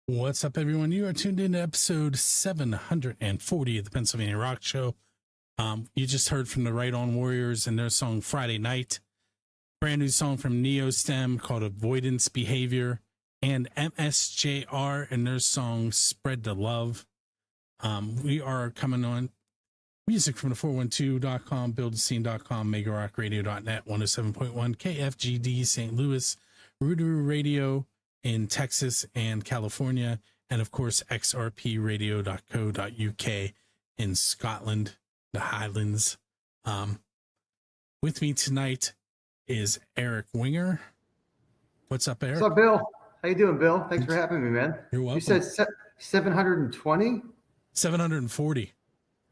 What's up, everyone? You are tuned in to episode 740 of the Pennsylvania Rock Show. You just heard from the Right On Warriors and their song Friday Night. Brand new song from Neostem called Avoidance Behavior, and MSJR and their song Spread the Love. We are coming on music from the 412.com, buildscene.com, megarockradio.net, 107.1 KFGD St. Louis, Rootaroo Radio in Texas and California, and of course xrpradio.co.uk in Scotland, the Highlands. With me tonight is Erik Winger. What's up, Erik? What's up, Bill? How you doing, Bill? Thanks for having me, man. You're welcome. You said 720? 740.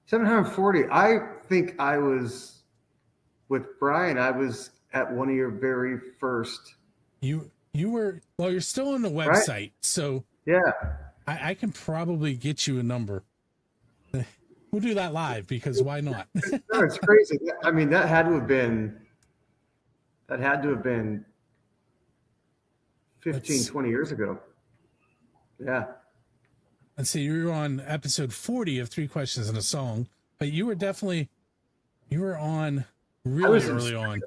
740. I think I was with Brian. I was at one of your very first. You were, well, you're still on the website, right? So yeah, I can probably get you a number. We'll do that live because why not? No, it's crazy. I mean, that had to have been 15, 20 years ago. Yeah. Let's see, you were on episode 40 of 3 Questions and a Song, but you were on really early on.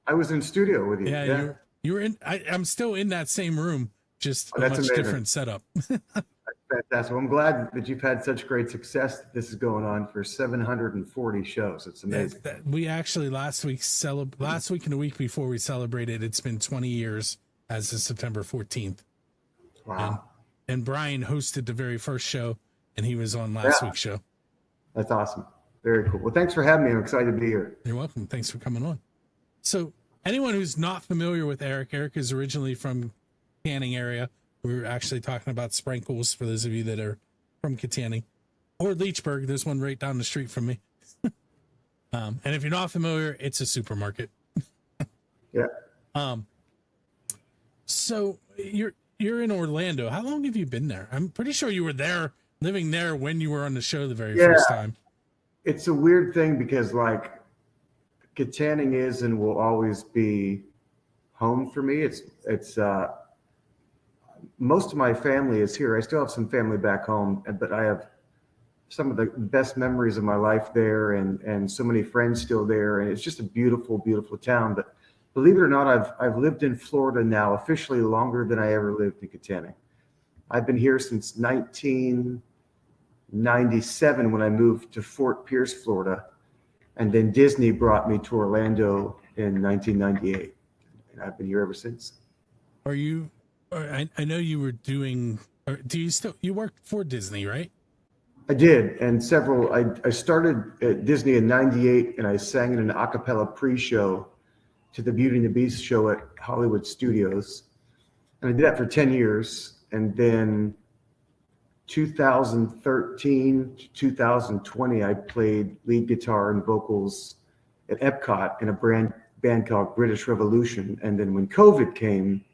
I was in studio with you. Yeah. You were in. I'm still in that same room, just a much different setup. Fantastic. Well, I'm glad that you've had such great success. This is going on for 740 shows. It's amazing. We actually last week and the week before we celebrated, it's been 20 years as of September 14th. Wow. And Brian hosted the very first show, and he was on last week's show. That's awesome. Very cool. Well, thanks for having me. I'm excited to be here. You're welcome. Thanks for coming on. So anyone who's not familiar with Erik is originally from Kittanning area. We were actually talking about sprinkles for those of you that are from Kittanning or Leechburg. There's one right down the street from me. And if you're not familiar, it's a supermarket. Yeah. So you're in Orlando. How long have you been there? I'm pretty sure you were living there when you were on the show the very first time. It's a weird thing because like Kittanning is and will always be home for me. It's most of my family is here. I still have some family back home, but I have some of the best memories of my life there and so many friends still there. And it's just a beautiful, beautiful town. But believe it or not, I've lived in Florida now officially longer than I ever lived in Kittanning. I've been here since 1997 when I moved to Fort Pierce, Florida. And then Disney brought me to Orlando in 1998. And I've been here ever since. I know you were doing, you worked for Disney, right? I did. And I started at Disney in 98 and I sang in an a cappella pre-show to the Beauty and the Beast show at Hollywood Studios. And I did that for 10 years. And then 2013 to 2020, I played lead guitar and vocals at Epcot in a band called British Revolution. And then when COVID came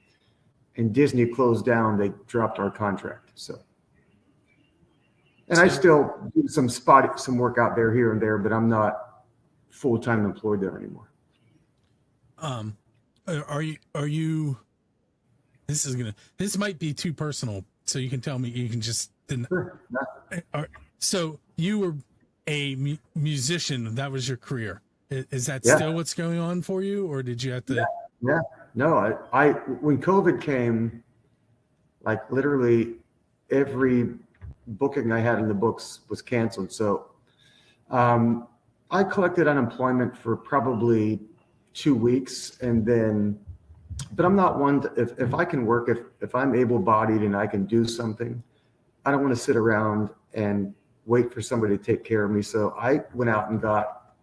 and Disney closed down, they dropped our contract. And I still do some work out there here and there, but I'm not full-time employed there anymore. Are you, this might be too personal, so you can tell me, you can just, Sure. So you were a musician, that was your career. Is that still what's going on for you, or did you have to? Yeah. No, I when COVID came, like literally every booking I had in the books was canceled. So I collected unemployment for probably 2 weeks, but I'm not one if I can work, if I'm able-bodied and I can do something, I don't want to sit around and wait for somebody to take care of me. So I went out and got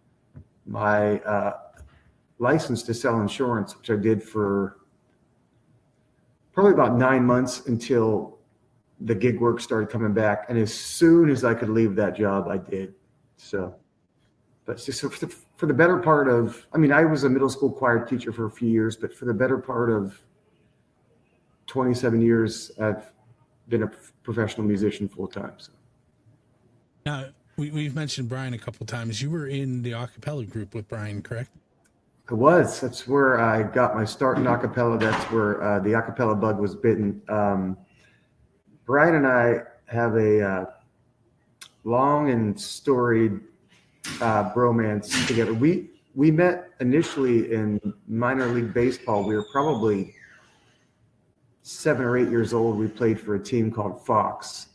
my license to sell insurance, which I did for probably about 9 months until the gig work started coming back. And as soon as I could leave that job, I did. So for the better part of, I was a middle school choir teacher for a few years, but for the better part of 27 years, I've been a professional musician full time. So. Now, we've mentioned Brian a couple times. You were in the a cappella group with Brian, correct? I was. That's where I got my start in a cappella. That's where the a cappella bug was bitten. Brian and I have a long and storied bromance together. We met initially in minor league baseball. We were probably 7 or 8 years old. We played for a team called Fox.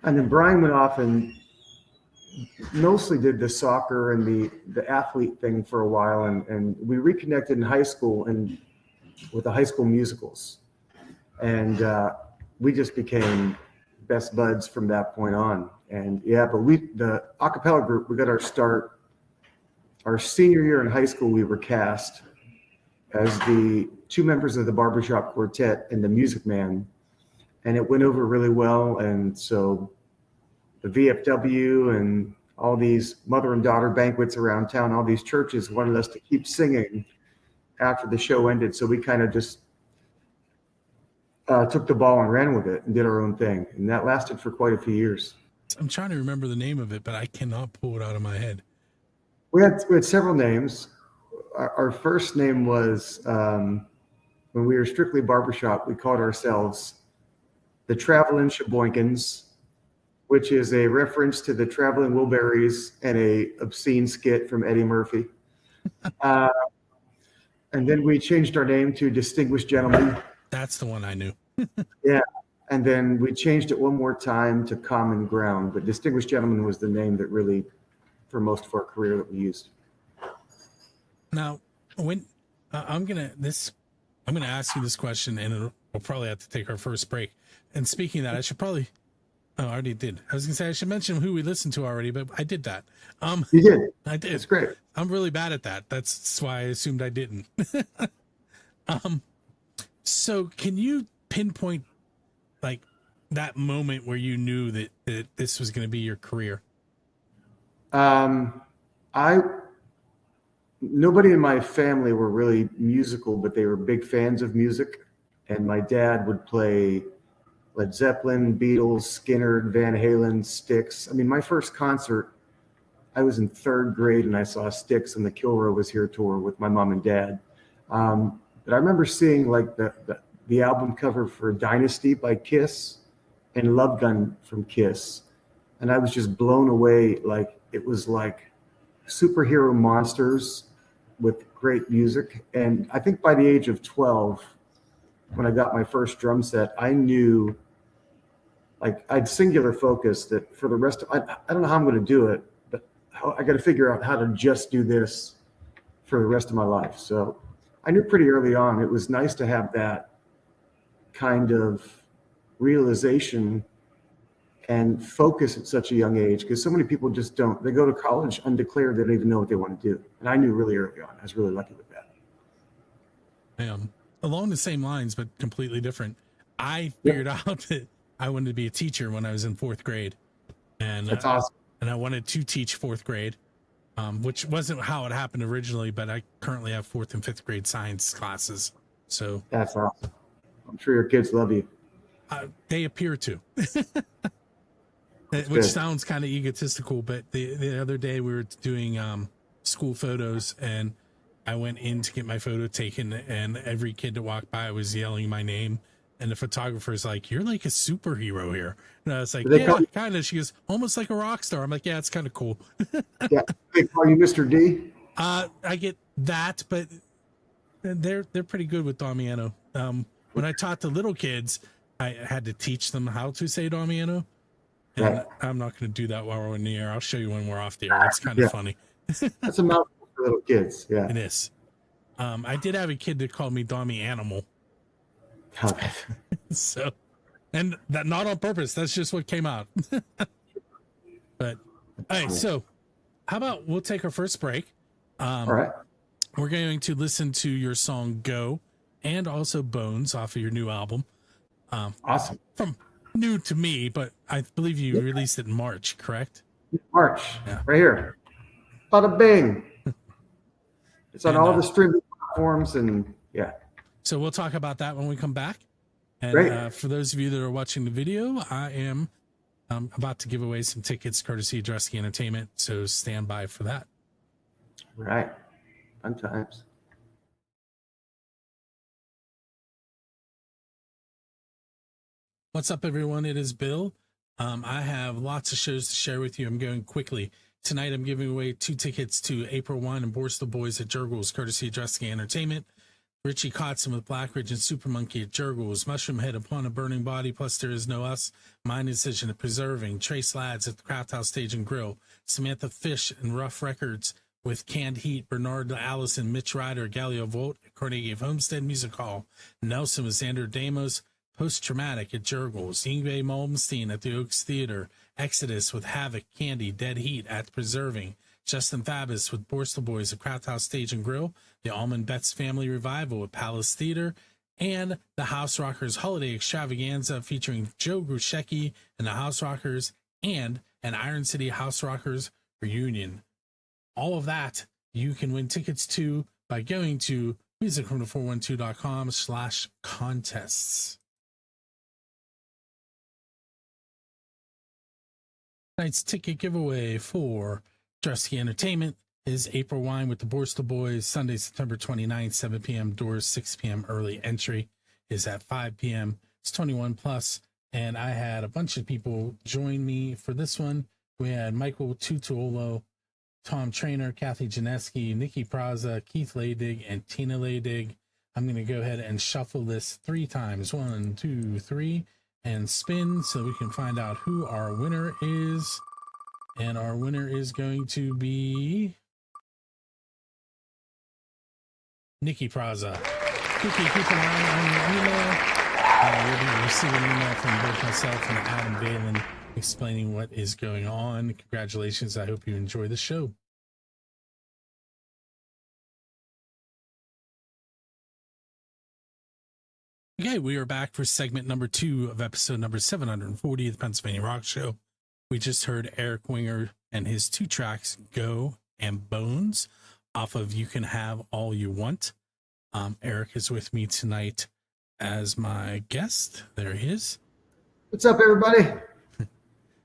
And then Brian went off and mostly did the soccer and the athlete thing for a while. And we reconnected in high school and with the high school musicals. And we just became best buds from that point on. And yeah, but the a cappella group, we got our start our senior year in high school. We were cast as the two members of the barbershop quartet and the Music Man, and it went over really well. And so the VFW and all these mother and daughter banquets around town, all these churches wanted us to keep singing after the show ended. So we kind of just took the ball and ran with it and did our own thing. And that lasted for quite a few years. I'm trying to remember the name of it, but I cannot pull it out of my head. We had several names. Our first name was, when we were strictly barbershop, we called ourselves the Traveling Sheboynkins, which is a reference to the Traveling Wilburys and a obscene skit from Eddie Murphy. And then we changed our name to Distinguished Gentlemen. That's the one I knew. Yeah. And then we changed it one more time to Common Ground, but Distinguished Gentleman was the name that really, for most of our career, that we used. Now, when I'm gonna ask you this question, and we'll probably have to take our first break. And speaking of that, I should probably. Oh, I already did. I was gonna say I should mention who we listened to already, but I did that. You did. I did. It's great. I'm really bad at that. That's why I assumed I didn't. So can you pinpoint like that moment where you knew that this was going to be your career? Nobody in my family were really musical, but they were big fans of music. And my dad would play Led Zeppelin, Beatles, Skinner, Van Halen, Styx. I mean, my first concert, I was in 3rd grade and I saw Styx on the Kilroy Was Here tour with my mom and dad. But I remember seeing like the album cover for Dynasty by Kiss and Love Gun from Kiss. And I was just blown away. Like it was like superhero monsters with great music. And I think by the age of 12, when I got my first drum set, I knew like I'd singular focus that for the rest of, I don't know how I'm going to do it, but I got to figure out how to just do this for the rest of my life. So I knew pretty early on, it was nice to have that kind of realization and focus at such a young age, because so many people just don't. They go to college undeclared, they don't even know what they want to do. And I knew really early on. I was really lucky with that. Along the same lines, but completely different. I figured out that I wanted to be a teacher when I was in 4th grade. And that's awesome. And I wanted to teach 4th grade, which wasn't how it happened originally, but I currently have 4th and 5th grade science classes. So that's awesome. I'm sure your kids love you. They appear to. Which sounds kind of egotistical, but the other day we were doing school photos, and I went in to get my photo taken, and every kid that walked by was yelling my name, and the photographer's like, "You're like a superhero here." And I was like, "Yeah, kind of." She goes, "Almost like a rock star." I'm like, "Yeah, it's kind of cool." Yeah, they call you Mr. D. I get that, but they're pretty good with Damiano. When I taught the little kids, I had to teach them how to say Damiano. And right. I'm not going to do that while we're in the air. I'll show you when we're off the air. It's kind of funny. That's a mouthful for little kids. Yeah, it is. I did have a kid that called me Dami Animal. Okay. So, and that not on purpose. That's just what came out. But all right. So, how about we'll take our first break. All right. We're going to listen to your song "Go" and also "Bones" off of your new album. Awesome. From new to me, but I believe you released it in March, correct? March, right here. Bada bing. It's on all the streaming platforms, and yeah. So we'll talk about that when we come back. And great. For those of you that are watching the video, I am about to give away some tickets courtesy of Dresky Entertainment, so stand by for that. Right. Fun times. What's up, everyone? It is Bill. I have lots of shows to share with you. I'm going quickly. Tonight, I'm giving away 2 tickets to April 1 and Borstal Boys at Jurgles, courtesy of Dressing Entertainment. Richie Kotzen with Blackridge and Super Monkey at Jurgles. Mushroom Head Upon a Burning Body, plus There Is No Us. My Decision at Preserving. Trace Lads at the Craft House Stage and Grill. Samantha Fish and Rough Records with Canned Heat. Bernard Allison, Mitch Ryder, Galileo Volt at Carnegie Homestead Music Hall. Nelson with Xander Damos. Post-Traumatic at Jurgles. Yngwie Malmsteen at the Oaks Theater. Exodus with Havoc, Candy, Dead Heat at Preserving. Justin Fabus with Borstal Boys at Craft House Stage and Grill. The Allman Betts Family Revival at Palace Theater. And the House Rockers Holiday Extravaganza featuring Joe Grushecki and the House Rockers, and an Iron City House Rockers reunion. All of that you can win tickets to by going to musicfrom412.com/contests. Tonight's ticket giveaway for Drusky Entertainment is April Wine with the Borstal Boys, Sunday, September 29th, 7 p.m. Doors, 6 p.m. Early entry is at 5 p.m. It's 21 plus, and I had a bunch of people join me for this one. We had Michael Tutuolo, Tom Trainer, Kathy Janeski, Nikki Praza, Keith Laydig, and Tina Laydig. I'm going to go ahead and shuffle this 3 times. 1, 2, 3. And spin so we can find out who our winner is. And our winner is going to be Nikki Praza. Nikki, keep an eye on your email. You'll be receiving an email from both myself and Adam Valen explaining what is going on. Congratulations. I hope you enjoy the show. Okay, we are back for segment number 2 of episode number 740 of the Pennsylvania Rock Show. We just heard Erik Winger and his 2 tracks, Go and Bones, off of You Can Have All You Want. Erik is with me tonight as my guest. There he is. What's up, everybody?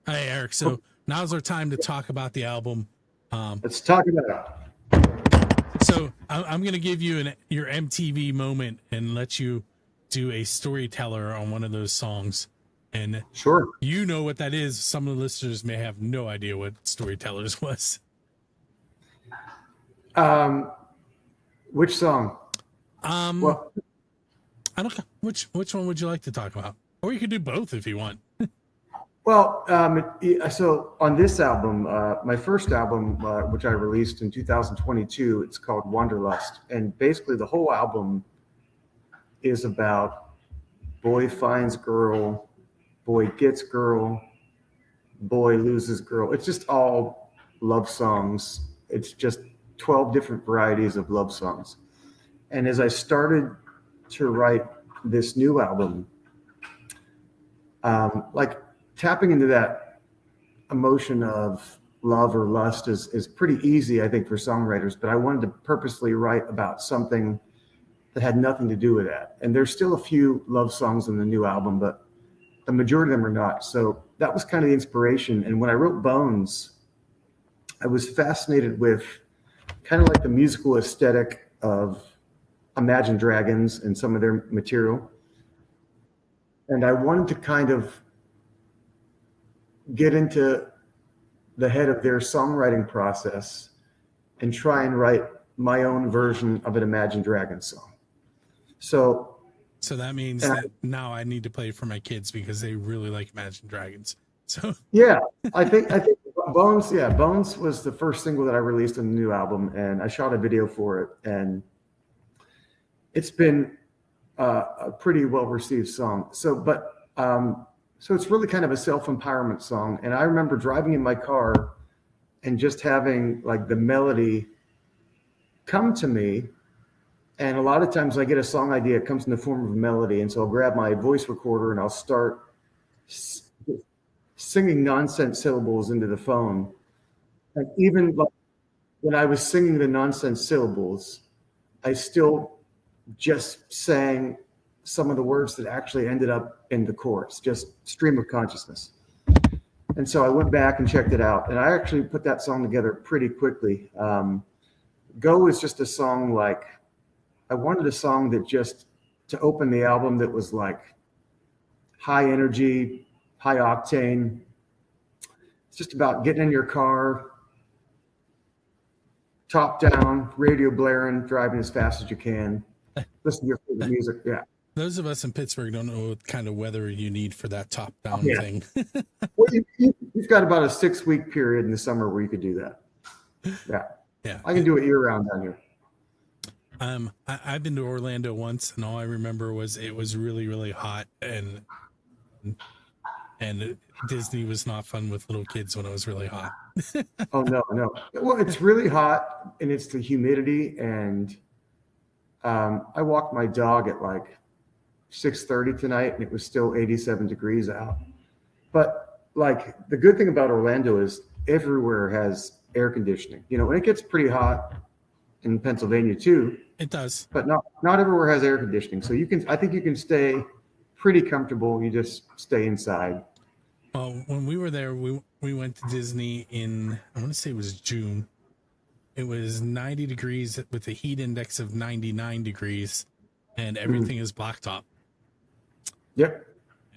Hi, Erik. So now's our time to talk about the album. Let's talk about it. So I'm going to give you your MTV moment and let you do a storyteller on one of those songs. And sure, you know what that is. Some of the listeners may have no idea what Storytellers was. Which song? Well, I don't know. Which one would you like to talk about? Or you could do both if you want. Well, so on this album, my first album, which I released in 2022, it's called Wanderlust. And basically the whole album is about boy finds girl, boy gets girl, boy loses girl. It's just all love songs. It's just 12 different varieties of love songs. And as I started to write this new album, like tapping into that emotion of love or lust is pretty easy, I think, for songwriters, but I wanted to purposely write about something that had nothing to do with that. And there's still a few love songs in the new album, but the majority of them are not. So that was kind of the inspiration. And when I wrote Bones, I was fascinated with kind of like the musical aesthetic of Imagine Dragons and some of their material. And I wanted to kind of get into the head of their songwriting process and try and write my own version of an Imagine Dragons song. So that means that now I need to play for my kids because they really like Imagine Dragons. So yeah, I think Bones was the first single that I released in the new album, and I shot a video for it, and it's been a pretty well received song. So it's really kind of a self-empowerment song. And I remember driving in my car and just having like the melody come to me. And a lot of times I get a song idea, it comes in the form of a melody. And so I'll grab my voice recorder and I'll start singing nonsense syllables into the phone. And even when I was singing the nonsense syllables, I still just sang some of the words that actually ended up in the chorus, just stream of consciousness. And so I went back and checked it out, and I actually put that song together pretty quickly. Go is just a song like, I wanted a song that just to open the album that was like high energy, high octane. It's just about getting in your car, top down, radio blaring, driving as fast as you can. Listen to your favorite music. Yeah. Those of us in Pittsburgh don't know what kind of weather you need for that top down thing. Well, you've got about a 6-week period in the summer where you could do that. Yeah. Yeah. I can do it year round down here. I've been to Orlando once, and all I remember was it was really, really hot, and Disney was not fun with little kids when it was really hot. Oh, no. Well, it's really hot, and it's the humidity, and I walked my dog at like 6:30 tonight, and it was still 87 degrees out. But like the good thing about Orlando is everywhere has air conditioning. You know, when it gets pretty hot in Pennsylvania too. It does. But not everywhere has air conditioning. So I think you can stay pretty comfortable. You just stay inside. Well, when we were there, we went to Disney in, I want to say it was June. It was 90 degrees with a heat index of 99 degrees, and everything is blacktop. Yep.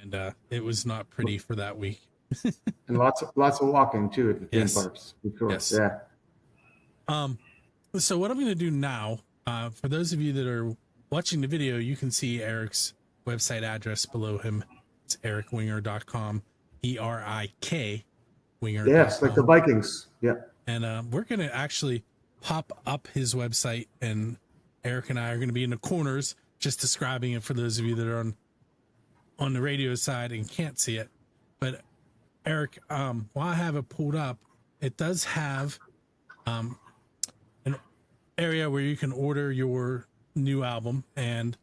And it was not pretty for that week. And lots of walking too at the theme parks. Of course. Yes. Yeah. So what I'm going to do now, for those of you that are watching the video, you can see Erik's website address below him. It's erikwinger.com, ERIK Winger. Yes, like the Vikings. Yeah. And we're going to actually pop up his website, and Erik and I are going to be in the corners just describing it for those of you that are on the radio side and can't see it. But Erik, while I have it pulled up, it does have an area where you can order your new album, and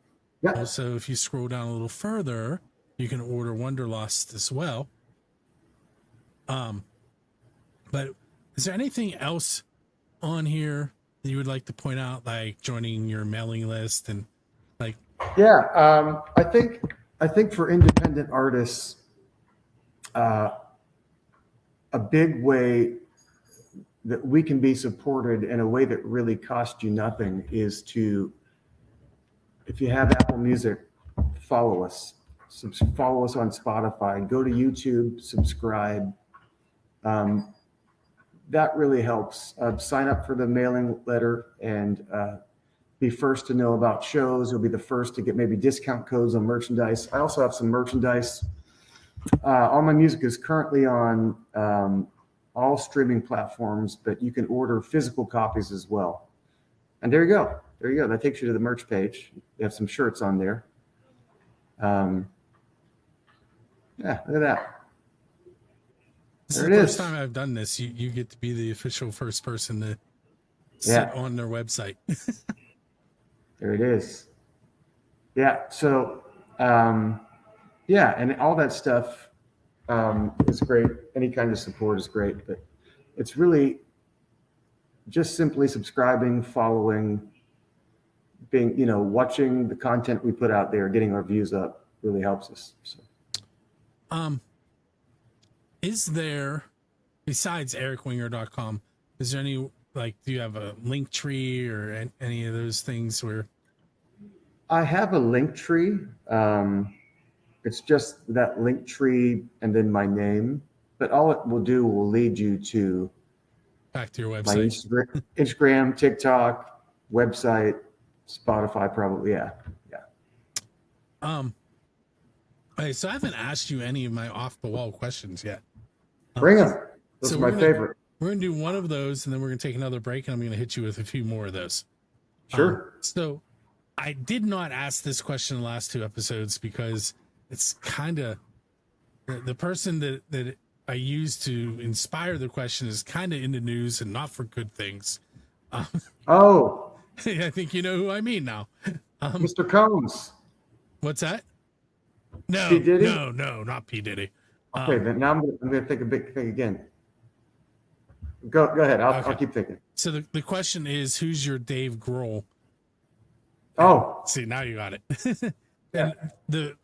also if you scroll down a little further, you can order Wonderlust as well. But is there anything else on here that you would like to point out, like joining your mailing list and like? Yeah, I think for independent artists, a big way that we can be supported in a way that really costs you nothing is to, if you have Apple Music, follow us. Follow us on Spotify. Go to YouTube, subscribe. That really helps. Sign up for the mailing letter and be first to know about shows. You'll be the first to get maybe discount codes on merchandise. I also have some merchandise. All my music is currently on all streaming platforms, but you can order physical copies as well. And there you go. That takes you to the merch page. They have some shirts on there. Yeah, look at that. This is the first time I've done this. You get to be the official first person to sit on their website. There it is. Yeah. So, and all that stuff is great. Any kind of support is great, but it's really just simply subscribing, following, being, watching the content we put out there, getting our views up really helps us. So. Is there, besides erikwinger.com, is there any, like, do you have a link tree or any of those things where? I have a link tree. It's just that link tree and then my name, but all it will do will lead you to back to your website, my Instagram, TikTok, website, Spotify, probably. Yeah. Okay, so I haven't asked you any of my off the wall questions yet. Bring them. Those are my favorite. We're going to do one of those, and then we're going to take another break, and I'm going to hit you with a few more of those. Sure. So I did not ask this question in the last 2 episodes because it's kind of the person that I used to inspire the question is kind of in the news and not for good things. I think you know who I mean now. Mr. Combs. What's that? No, P. Diddy? No, not P. Diddy. Okay, then now I'm going to think a big thing again. Go ahead. I'll keep thinking. So the question is, who's your Dave Grohl? See, now you got it. And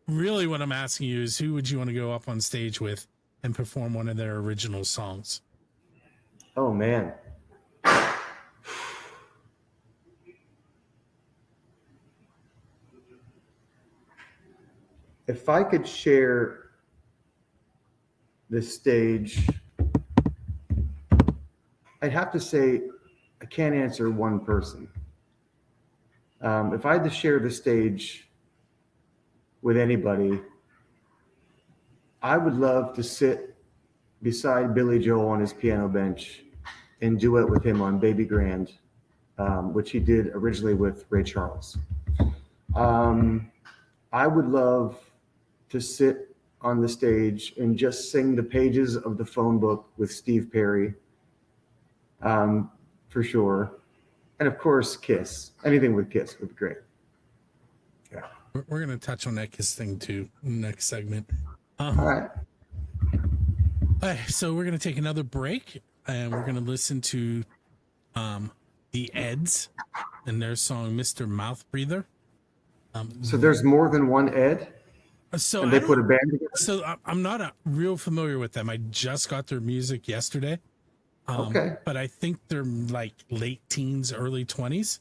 really what I'm asking you is, who would you want to go up on stage with and perform one of their original songs? Oh, man. if I could share the stage, I'd have to say I can't answer one person. If I had to share the stage with anybody, I would love to sit beside Billy Joel on his piano bench and duet with him on Baby Grand, which he did originally with Ray Charles. I would love to sit on the stage and just sing the pages of the phone book with Steve Perry, for sure. And of course, Kiss. Anything with Kiss would be great. Yeah. We're going to touch on that Kiss thing too in the next segment. All right. So we're going to take another break, and we're going to listen to the Eds and their song Mr. Mouth Breather. So there's more than one Ed? So and they put a band together? So I'm not real familiar with them. I just got their music yesterday. Okay. But I think they're like late teens, early 20s.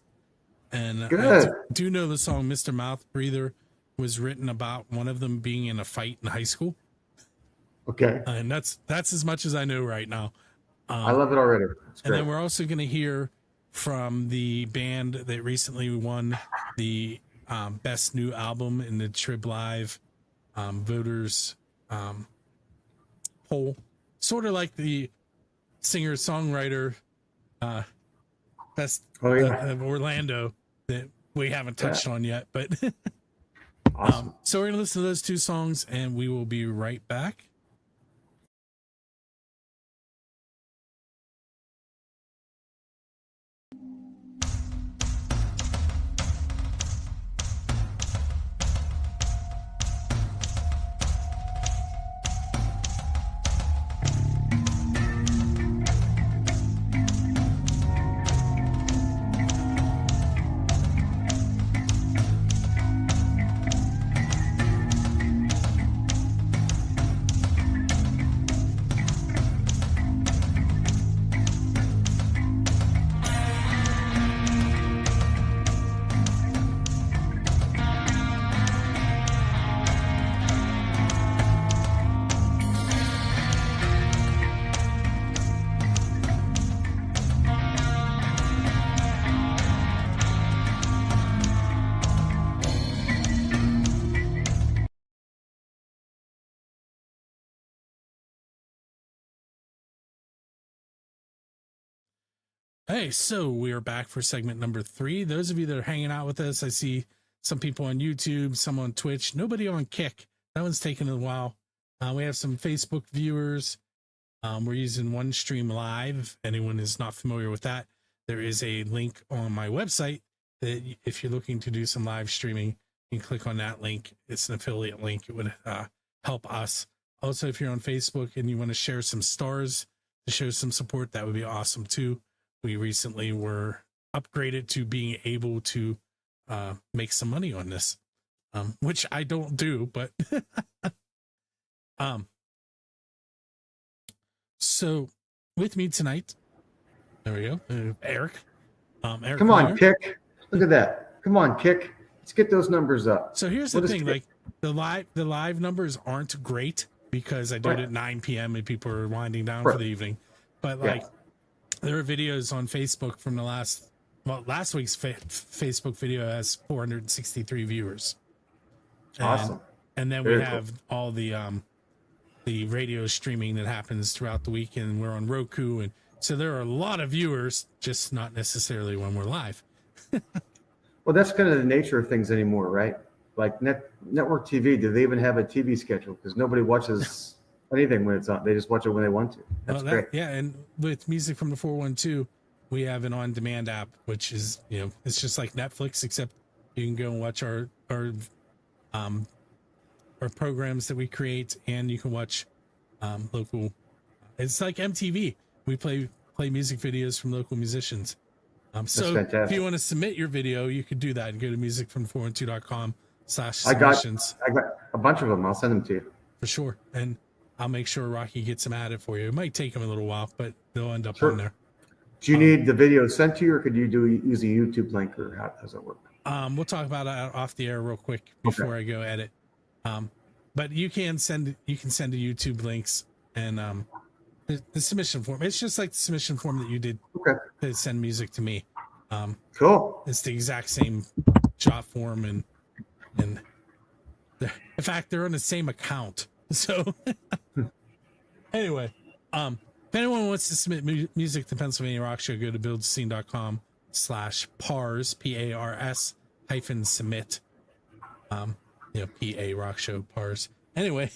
And Good. I do know the song Mr. Mouth Breather was written about one of them being in a fight in high school. Okay. And that's as much as I know right now. I love it already. And then we're also going to hear from the band that recently won the best new album in the Trib Live voters poll, sort of like the singer-songwriter best of Orlando that we haven't touched on yet. But awesome. So we're going to listen to those two songs, and we will be right back. Hey, so we are back for segment number 3. Those of you that are hanging out with us, I see some people on YouTube, some on Twitch, nobody on Kick. That one's taking a while. We have some Facebook viewers. We're using OneStream Live. If anyone is not familiar with that, there is a link on my website that if you're looking to do some live streaming, you can click on that link. It's an affiliate link. It would help us. Also, if you're on Facebook and you want to share some stars to show some support, that would be awesome too. We recently were upgraded to being able to make some money on this, which I don't do, but so with me tonight, there we go, Erik. Erik Come on, Winger. Kick. Look at that. Come on, Kick. Let's get those numbers up. So here's the thing, like the live numbers aren't great because I do it at 9 p.m. and people are winding down for the evening, but like. There are videos on Facebook from last week's Facebook video has 463 viewers. Awesome. And then we have all the radio streaming that happens throughout the week, and we're on Roku, and so there are a lot of viewers, just not necessarily when we're live. Well, that's kind of the nature of things anymore, right? Like network TV, do they even have a TV schedule? Because nobody watches anything when it's on. They just watch it when they want to. That's great. Yeah, and with Music from the 412, we have an on-demand app, which is, it's just like Netflix, except you can go and watch our programs that we create, and you can watch local. It's like MTV. We play music videos from local musicians. So if you want to submit your video, you could do that and go to musicfrom412.com/submissions. I got a bunch of them. I'll send them to you. For sure. And I'll make sure Rocky gets them added for you. It might take them a little while, but they'll end up on there. Do you need the video sent to you, or could you use a YouTube link, or how does it work? We'll talk about it off the air real quick before I go edit. But you can send the YouTube links and the submission form. It's just like the submission form that you did to send music to me. Cool. It's the exact same jot form and in fact they're on the same account. So anyway, if anyone wants to submit music to Pennsylvania Rock Show, go to buildscene.com/pars PARS -submit. PA Rock Show pars. Anyway,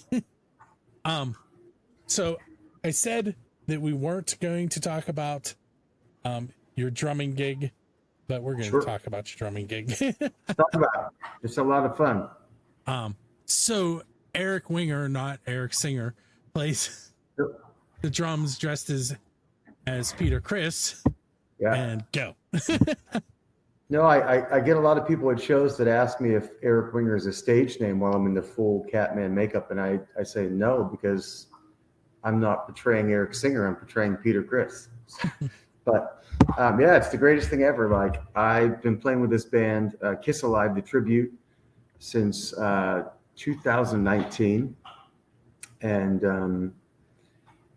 so I said that we weren't going to talk about your drumming gig, but we're going to talk about your drumming gig. Talk about it. It's a lot of fun. So Erik Winger, not Erik Singer, plays the drums dressed as Peter Criss. Yeah. And go. No, I get a lot of people at shows that ask me if Erik Winger is a stage name while I'm in the full Catman makeup, and I say no, because I'm not portraying Erik Singer, I'm portraying Peter Criss. But yeah, it's the greatest thing ever. Like, I've been playing with this band, Kiss Alive, the tribute, since 2019, and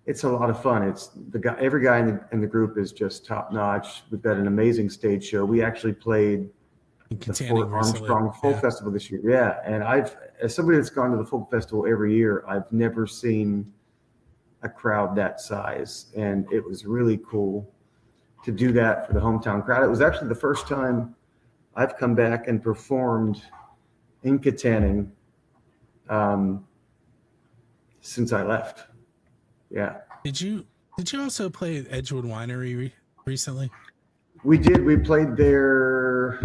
it's a lot of fun. It's every guy in the group is just top notch. We've got an amazing stage show. We actually played the Fort Armstrong Folk Festival this year. Yeah, and as somebody that's gone to the Folk Festival every year, I've never seen a crowd that size, and it was really cool to do that for the hometown crowd. It was actually the first time I've come back and performed in Kittanning since I left. Yeah. Did you also play at Edgewood Winery recently? We did. We played there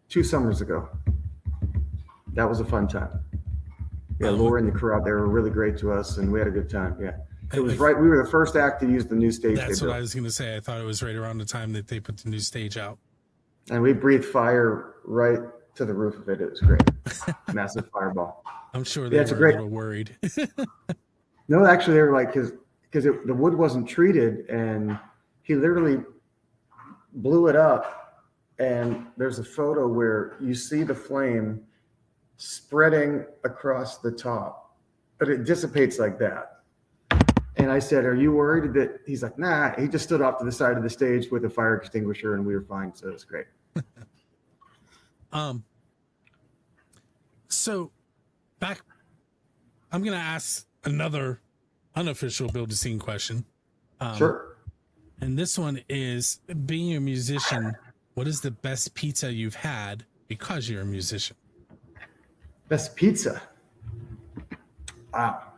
2 summers ago. That was a fun time. Yeah, Laura and the crowd, they were really great to us, and we had a good time. Yeah. It was right. We were the first act to use the new stage. That's what I was going to say. I thought it was right around the time that they put the new stage out. And we breathed fire right to the roof of it. It was great. Massive fireball. I'm sure they were a little worried. No, actually, they were like, because the wood wasn't treated, and he literally blew it up. And there's a photo where you see the flame spreading across the top, but it dissipates like that. And I said, "Are you worried that?" He's like, "Nah." He just stood off to the side of the stage with a fire extinguisher, and we were fine. So it was great. So back, I'm going to ask another unofficial Build a Scene question. Sure. And this one is, being a musician, what is the best pizza you've had because you're a musician? Best pizza? Wow.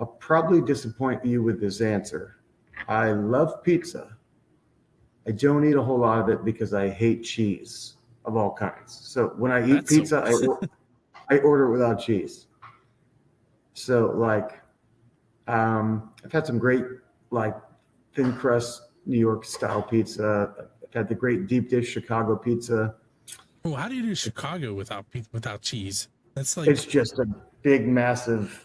I'll probably disappoint you with this answer. I love pizza. I don't eat a whole lot of it because I hate cheese of all kinds. So when I eat pizza, I order it without cheese. So like, I've had some great like thin crust New York style pizza. I've had the great deep dish Chicago pizza. Well, how do you do Chicago without cheese? That's like, it's just a big, massive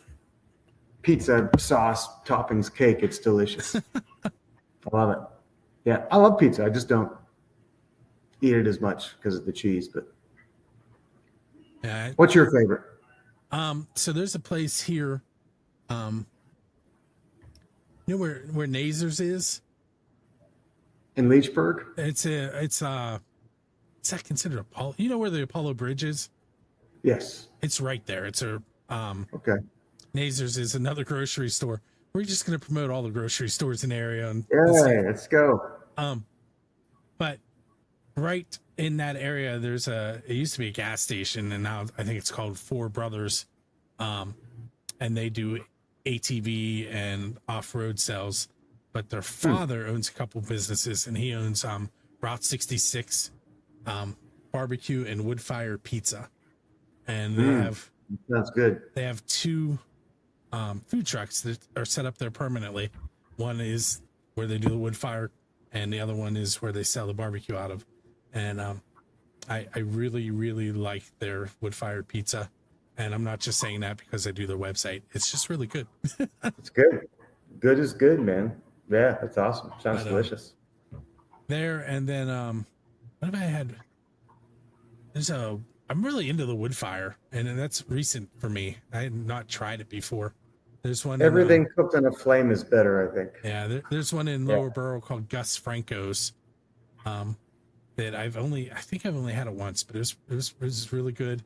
pizza sauce toppings cake. It's delicious. I love it. Yeah, I love pizza. I just don't eat it as much because of the cheese. But yeah, what's your favorite? So there's a place here. You know where Nazers is? In Leechburg? It's that considered Apollo? You know where the Apollo Bridge is? Yes. It's right there. It's okay. Nazers is another grocery store. We're just going to promote all the grocery stores in the area. Let's go. But right in that area, it used to be a gas station, and now I think it's called Four Brothers. And they do ATV and off-road sales, but their father owns a couple businesses, and he owns Route 66 barbecue and wood fire pizza. And they have, that's good. They have 2 food trucks that are set up there permanently. One is where they do the wood fire, and the other one is where they sell the barbecue out of. And I really, really like their wood fired pizza. And I'm not just saying that because I do their website. It's just really good. It's good. Good is good, man. Yeah, that's awesome. Sounds delicious. There, and then what have I had? There's a I'm really into the wood fire, and that's recent for me. I had not tried it before. There's one. Everything cooked on a flame is better, I think. Yeah, there's one in Yeah. Lower Borough called Gus Franco's. That I think I've only had it once, but it was really good.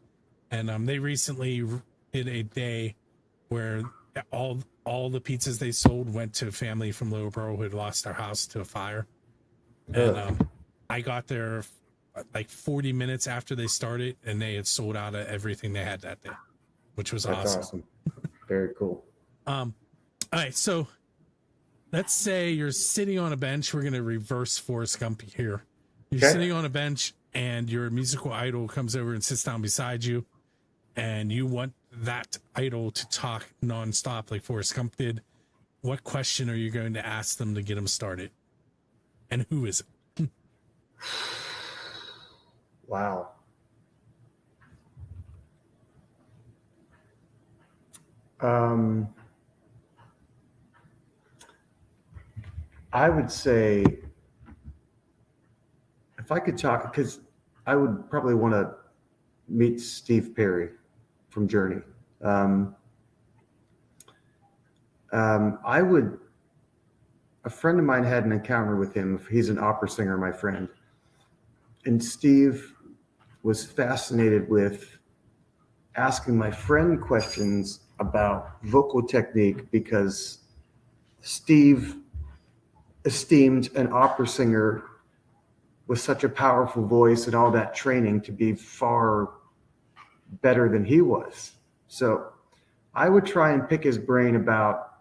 And they recently did a day where all the pizzas they sold went to a family from Lower Borough who had lost their house to a fire. And I got there like 40 minutes after they started, and they had sold out of everything they had that day, which was awesome. Very cool. All right, so let's say you're sitting on a bench. We're going to reverse Forrest Gump here. You're sitting on a bench, and your musical idol comes over and sits down beside you, and you want that idol to talk nonstop like Forrest Gump did. What question are you going to ask them to get them started? And who is it? Wow. I would say, if I could talk, because I would probably want to meet Steve Perry from Journey. A friend of mine had an encounter with him. He's an opera singer, my friend. And Steve was fascinated with asking my friend questions about vocal technique, because Steve esteemed an opera singer with such a powerful voice and all that training to be far better than he was. So I would try and pick his brain about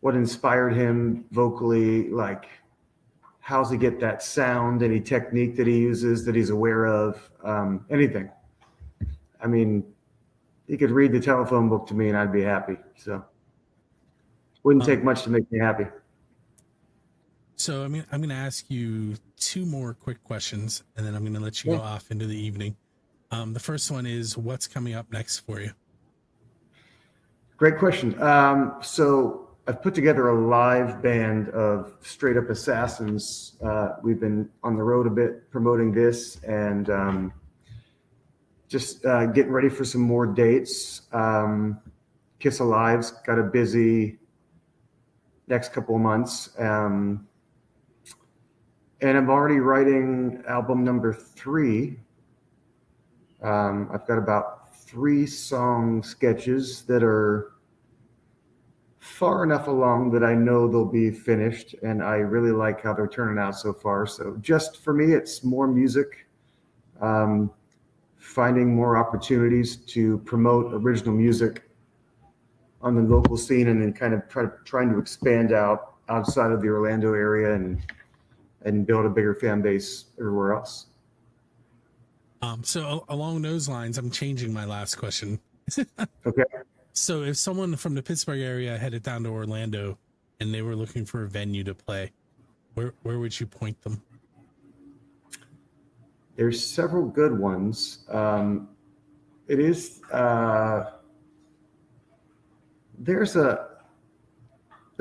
what inspired him vocally, like how's he get that sound, any technique that he uses that he's aware of, anything. I mean, he could read the telephone book to me and I'd be happy. So wouldn't take much to make me happy. So I'm going to ask you two more quick questions, and then I'm going to let you go off into the evening. The first one is, what's coming up next for you? Great question. So I've put together a live band of straight up assassins. We've been on the road a bit promoting this, and just getting ready for some more dates. Kiss Alive's got a busy next couple of months. And I'm already writing album number 3. I've got about 3 song sketches that are far enough along that I know they'll be finished, and I really like how they're turning out so far. So just for me, it's more music, finding more opportunities to promote original music on the local scene, and then kind of trying to expand outside of the Orlando area and build a bigger fan base everywhere else. So along those lines, I'm changing my last question. Okay. So if someone from the Pittsburgh area headed down to Orlando and they were looking for a venue to play, where would you point them? There's several good ones. There's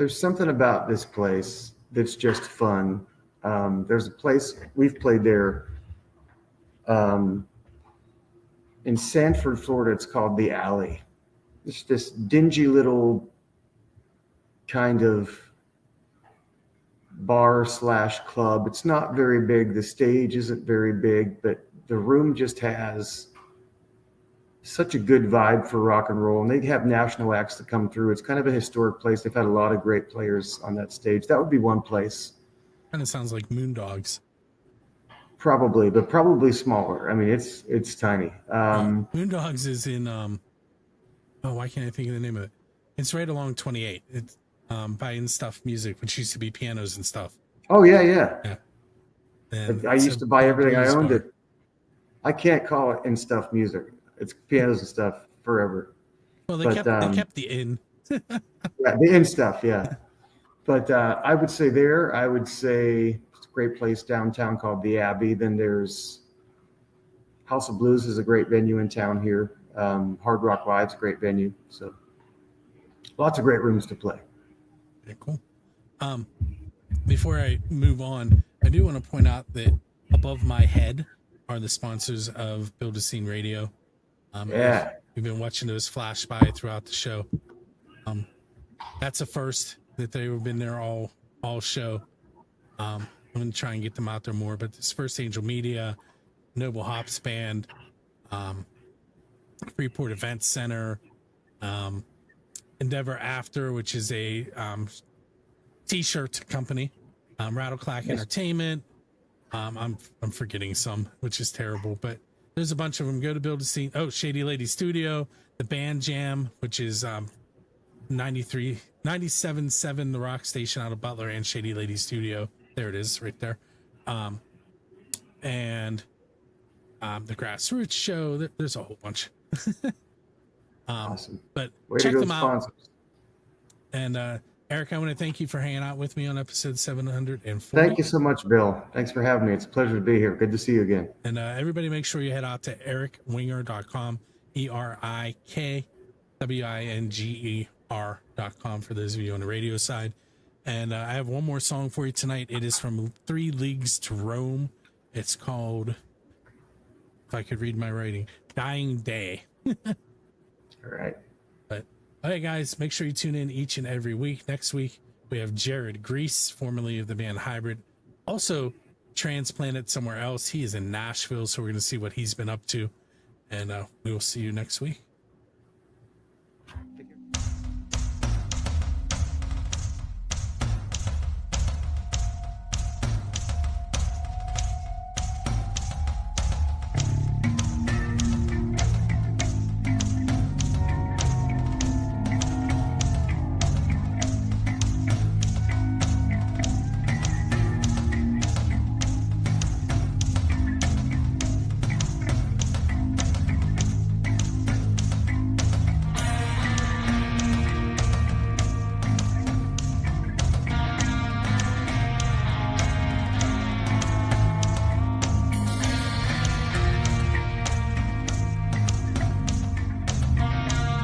something about this place that's just fun. There's a place we've played there in Sanford, Florida. It's called The Alley. It's this dingy little kind of bar / club. It's not very big. The stage isn't very big, but the room just has such a good vibe for rock and roll. And they have national acts that come through. It's kind of a historic place. They've had a lot of great players on that stage. That would be one place. Kind of sounds like Moondogs. Probably, but probably smaller. I mean, it's tiny. Moondogs is in why can't I think of the name of it? It's right along 28. It's by In Stuff Music, which used to be pianos and stuff. Oh yeah. And I used to buy everything. I owned it. I can't call it In Stuff Music. It's pianos and stuff forever. Well, they kept the in. Yeah, the In Stuff, yeah. But I would say it's a great place downtown called The Abbey. Then there's House of Blues is a great venue in town here. Hard Rock Live's a great venue. So lots of great rooms to play. Okay, cool. Before I move on, I do want to point out that Above My Head are the sponsors of Build a Scene Radio. Yeah. We've been watching those flash by throughout the show. That's a first that they've been there all show. I'm going to try and get them out there more, but this First Angel Media, Noble Hops Band, Freeport Event Center, Endeavor After, which is a t-shirt company, Rattleclack Entertainment. I'm forgetting some, which is terrible, but there's a bunch of them. Go to Build a Scene. Oh, Shady Lady Studio, the Band Jam, which is 97.7 The Rock Station out of Butler, and Shady Lady Studio. There it is, right there. And the Grassroots Show. There's a whole bunch. Awesome. But Way check to go, them out. sponsors. And Eric, I want to thank you for hanging out with me on episode 740. Thank you so much, Bill. Thanks for having me. It's a pleasure to be here. Good to see you again. And everybody make sure you head out to erikwinger.com, ERIKWINGER.com for those of you on the radio side. And I have one more song for you tonight. It is from 3 Leagues to Rome. It's called, if I could read my writing, Dying Day. All right. But, all right, guys, make sure you tune in each and every week. Next week, we have Jared Grease, formerly of the band Hybrid, also transplanted somewhere else. He is in Nashville, so we're going to see what he's been up to. And we will see you next week.